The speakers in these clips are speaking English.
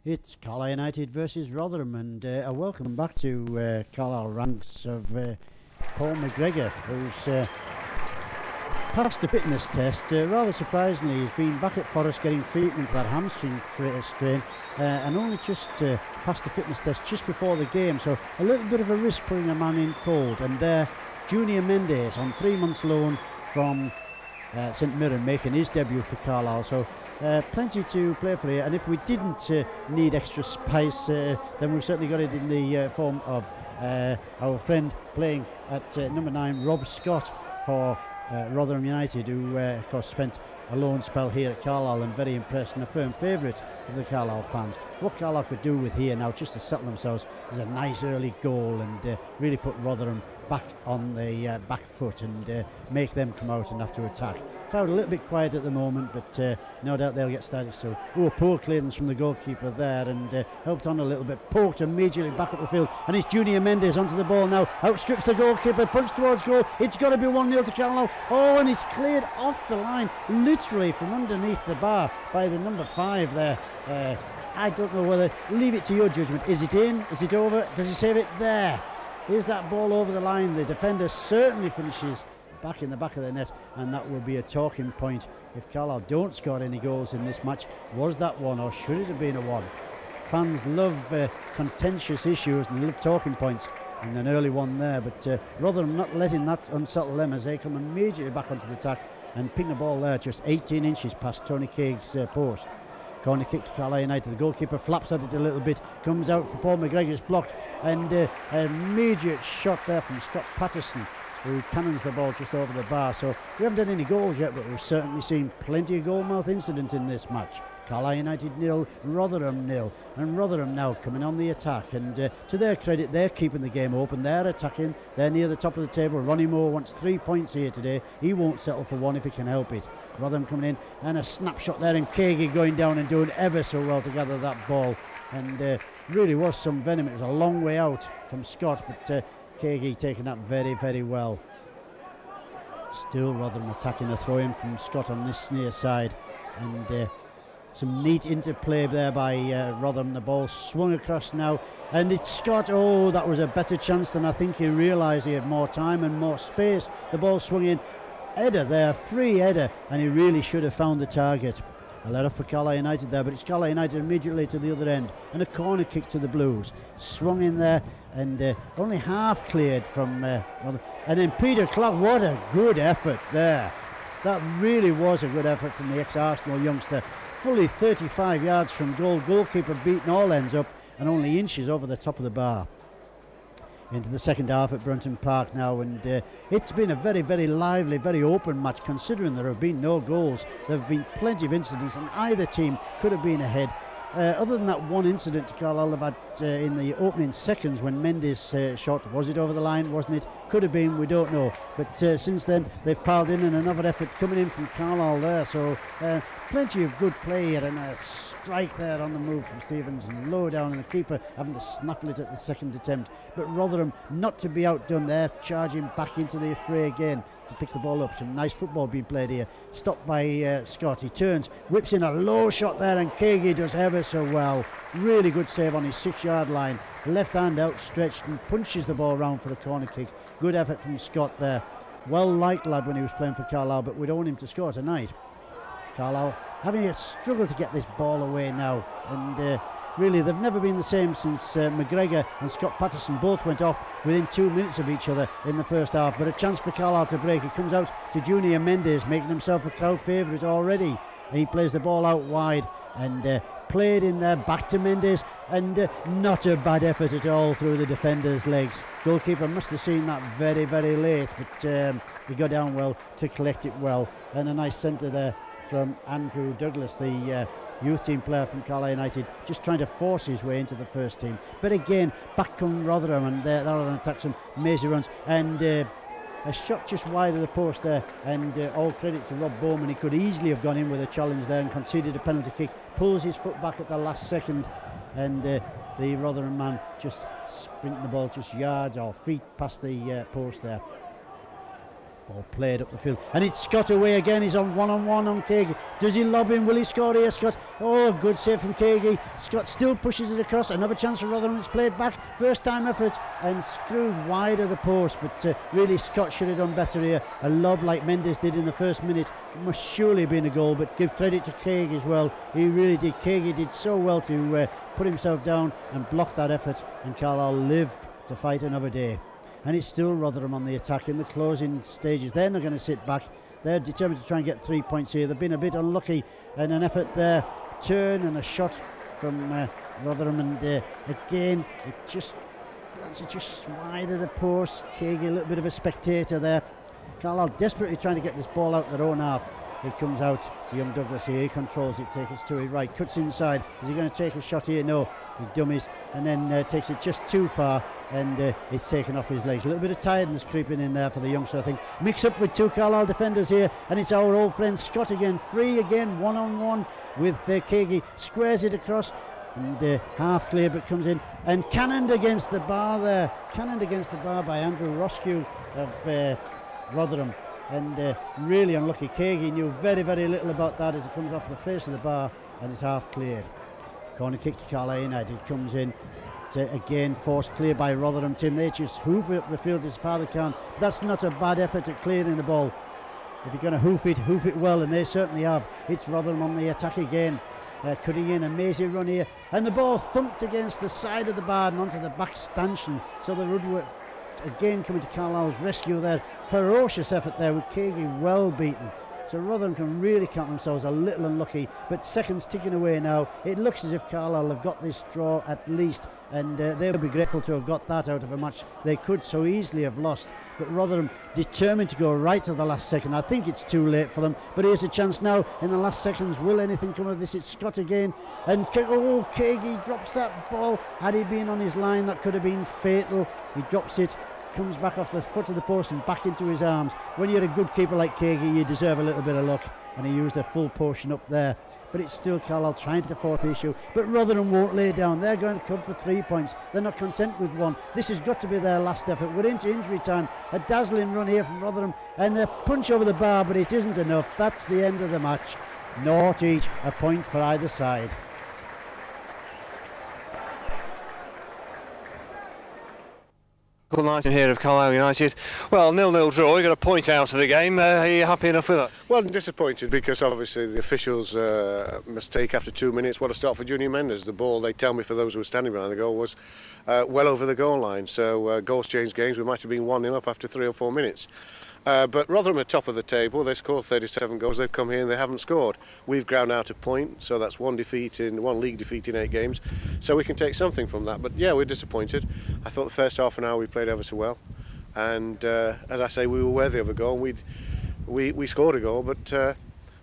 It's Carlisle United versus Rotherham, and a welcome back to Carlisle ranks of Paul McGregor, who's passed the fitness test. Rather surprisingly, he's been back at Forest getting treatment for that hamstring strain, and only just passed the fitness test just before the game, so a little bit of a risk putting a man in cold. And Junior Mendes on 3 months loan from St Mirren, making his debut for Carlisle, so plenty to play for here. And if we didn't need extra spice, then we've certainly got it in the form of our friend playing at number 9, Rob Scott, for Rotherham United, who of course spent a loan spell here at Carlisle and very impressed and a firm favourite of the Carlisle fans. What Carlisle could do with here now, just to settle themselves, is a nice early goal and really put Rotherham back on the back foot and make them come out and have to attack. Crowd a little bit quiet at the moment, but no doubt they'll get started soon. Oh, poor clearance from the goalkeeper there, and helped on a little bit, poked immediately back up the field, and it's Junior Mendes onto the ball now, outstrips the goalkeeper, punch towards goal. It's got to be 1-0 to Carlisle. Oh, and it's cleared off the line, literally from underneath the bar by the number 5 there. I don't know whether, leave it to your judgment. Is it in? Is it over? Does he save it? There. Is that ball over the line? The defender certainly finishes back in the back of the net, and that will be a talking point if Carlisle don't score any goals in this match. Was that one, or should it have been a one? Fans love contentious issues and love talking points, and an early one there, but Rotherham not letting that unsettle them as they come immediately back onto the attack and ping the ball there just 18 inches past Tony Caig's post. Corner kick to Carlisle United. The goalkeeper flaps at it a little bit, comes out for Paul McGregor, it's blocked, and an immediate shot there from Scott Patterson, who cannons the ball just over the bar. So we haven't had any goals yet, but we've certainly seen plenty of goalmouth incident in this match. Carlisle United 0, Rotherham 0, and Rotherham now coming on the attack, and to their credit, they're keeping the game open, they're attacking, they're near the top of the table. Ronnie Moore wants 3 points here today, he won't settle for one if he can help it. Rotherham coming in, and a snapshot there, and Caig going down and doing ever so well to gather that ball, and really was some venom. It was a long way out from Scott, but Caig taking that very, very well. Still Rotherham attacking, a throw-in from Scott on this near side, and some neat interplay there by Rotherham. The ball swung across now, and it's Scott. Oh, that was a better chance than I think he realised. He had more time and more space. The ball swung in. Header there, free header, and he really should have found the target. A let off for Carlisle United there, but it's Carlisle United immediately to the other end, and a corner kick to the Blues. Swung in there, and only half cleared from Rotherham. And then Peter Clark, what a good effort there. That really was a good effort from the ex-Arsenal youngster. Fully 35 yards from goal, goalkeeper beaten all ends up, and only inches over the top of the bar. Into the second half at Brunton Park now, and it's been a very, very lively, very open match, considering there have been no goals. There have been plenty of incidents, and either team could have been ahead. Other than that one incident Carlisle have had in the opening seconds when Mendes shot, was it over the line, wasn't it? Could have been, we don't know. But since then they've piled in, and another effort coming in from Carlisle there. So plenty of good play here, and a strike there on the move from Stevens, and low down, and the keeper having to snaffle it at the second attempt. But Rotherham not to be outdone there, charging back into the fray again. Pick the ball up. Some nice football being played here. Stopped by Scott. He turns, whips in a low shot there, and Caig does ever so well. Really good save on his 6-yard line. Left hand outstretched and punches the ball around for the corner kick. Good effort from Scott there. Well liked lad when he was playing for Carlisle, but we don't want him to score tonight. Carlisle having a struggle to get this ball away now, and really they've never been the same since McGregor and Scott Patterson both went off within 2 minutes of each other in the first half. But a chance for Carlisle to break. He comes out to Junior Mendes, making himself a crowd favourite already, and he plays the ball out wide, and played in there back to Mendes, and not a bad effort at all through the defender's legs. Goalkeeper must have seen that very, very late, but he got down well to collect it well, and a nice centre there from Andrew Douglas, the youth team player from Carlisle United, just trying to force his way into the first team. But again, back come Rotherham, and they're on attack, some mazy runs, and a shot just wide of the post there, and all credit to Rob Bowman. He could easily have gone in with a challenge there and conceded a penalty kick, pulls his foot back at the last second, and the Rotherham man just sprinting the ball just yards or feet past the post there. Ball played up the field, and it's Scott away again. He's on one-on-one on Kagi. Does he lob in? Will he score here, Scott? Oh, good save from Kagi. Scott still pushes it across. Another chance for Rotherham. It's played back. First time effort and screwed wide of the post, but really Scott should have done better here. A lob like Mendes did in the first minute must surely have been a goal, but give credit to Kagi as well. He really did. Kagi did so well to put himself down and block that effort, and Carlisle live to fight another day. And it's still Rotherham on the attack in the closing stages. They're not going to sit back. They're determined to try and get 3 points here. They've been a bit unlucky in an effort there. Turn and a shot from Rotherham, and again it just wide of the post. Kagi a little bit of a spectator there. Carlisle desperately trying to get this ball out their own half. It comes out to young Douglas here. He controls it, takes it to his right, cuts inside. Is he going to take a shot here? No, he dummies and then takes it just too far, and it's taken off his legs. A little bit of tiredness creeping in there for the youngster, I think. Mix up with two Carlisle defenders here, and it's our old friend Scott again, free again, one-on-one with Kagi. Squares it across, and half clear, but comes in and cannoned against the bar there. Cannoned against the bar by Andrew Roscoe of Rotherham. And really unlucky. Kagi knew very, very little about that as it comes off the face of the bar and it's half cleared. Corner kick to Carlisle United. Comes in to again forced clear by Rotherham. Tim Nature's hoof it up the field as far as they can. But that's not a bad effort at clearing the ball. If you're going to hoof it well, and they certainly have. It's Rotherham on the attack again. Cutting in a mazy run here. And the ball thumped against the side of the bar and onto the back stanchion. So the Rudwood again coming to Carlisle's rescue there. Ferocious effort there with Kagi well beaten. So Rotherham can really count themselves a little unlucky, but seconds ticking away now. It looks as if Carlisle have got this draw at least, and they'll be grateful to have got that out of a match they could so easily have lost. But Rotherham determined to go right to the last second. I think it's too late for them, but here's a chance now in the last seconds. Will anything come of this? It's Scott again, and Kagi drops that ball. Had he been on his line, that could have been fatal. He drops it, comes back off the foot of the post and back into his arms. When you're a good keeper like Kagi, you deserve a little bit of luck, and he used a full portion up there. But it's still Carlisle trying to force the issue, but Rotherham won't lay down. They're going to come for 3 points. They're not content with one. This has got to be their last effort. We're into injury time. A dazzling run here from Rotherham and a punch over the bar, but it isn't enough. That's the end of the match. Naught each, a point for either side. Good night in here of Carlisle United. Well, 0-0 draw. You got a point out of the game. Are you happy enough with that? Well, I'm disappointed because obviously the officials' mistake after 2 minutes. What a start for Junior Mendes. The ball, they tell me, for those who were standing behind the goal, was well over the goal line. So goals change games. We might have been 1-0 up after 3 or 4 minutes. But Rotherham are top of the table. They scored 37 goals. They've come here and they haven't scored. We've ground out a point, so that's one league defeat in 8 games. So we can take something from that. But yeah, we're disappointed. I thought the first half an hour we played ever so well, and as I say, we were worthy of a goal. We scored a goal, but the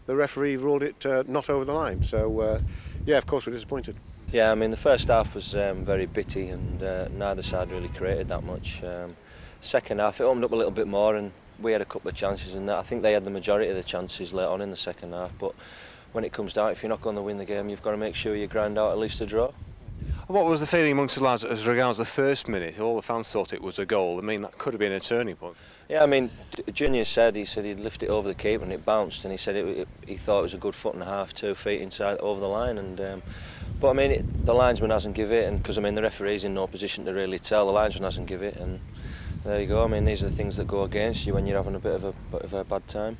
referee ruled it not over the line. So yeah, of course we're disappointed. Yeah, I mean the first half was very bitty, and neither side really created that much. Second half it opened up a little bit more, and we had a couple of chances, and I think they had the majority of the chances late on in the second half. But when it comes down, if you're not going to win the game, you've got to make sure you grind out at least a draw. What was the feeling amongst the lads as regards the first minute? All the fans thought it was a goal. I mean, that could have been a turning point. Yeah, I mean, Junior said he'd lift it over the keeper and it bounced, and he said he thought it was a good foot and a half, 2 feet inside over the line. And but I mean, the linesman hasn't give it, and because I mean the referee's in no position to really tell. The linesman hasn't give it, and there you go. I mean, these are the things that go against you when you're having a bit of a bad time.